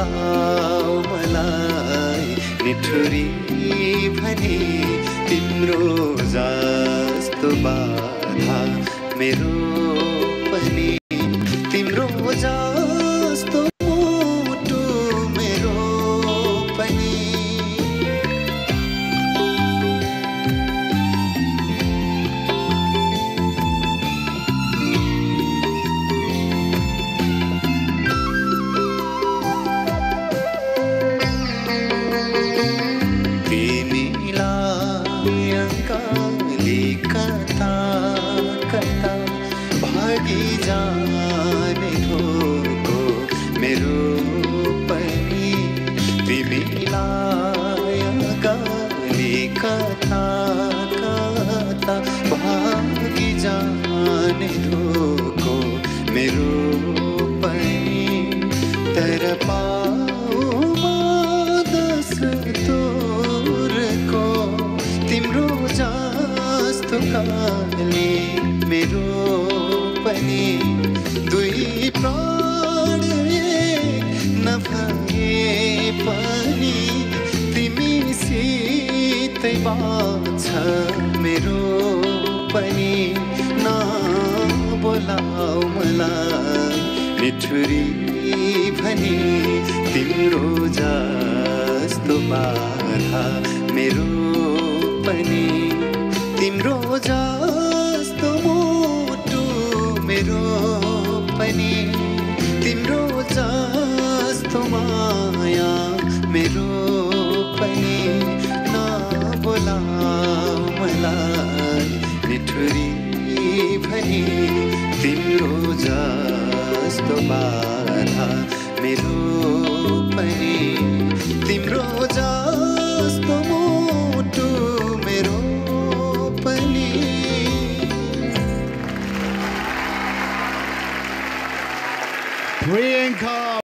बोलाऊ मलाई निठुरी भने तिम्रो जस्तो बाधा मेरो पनि तिम्रो जस्तो मुटु मेरो पनि भागी जाने धोको मेरो पनि तिमीलाई गाली कथा कथा भागी जाने धोको मेरो पनि तर पाउमा दस तोरको तिम्रो जस्तो गाली मेरो पनि दुई प्राण नभए पनि तिमीसितै बाँच्छ मेरो पनि नबोलाऊ मलाई निठुरी भनी तिम्रो जस्तो बाधा मेरो पनि तिम्रो जस्तो मेरो पनि तिम्रो जस्तो माया मेरो पनि नबोलाऊ मलाई निठुरी भनी तिम्रो जस्तो बाधा मेरो पनि तिम्रो जस्तो मुटु मेरो पनि Priyanka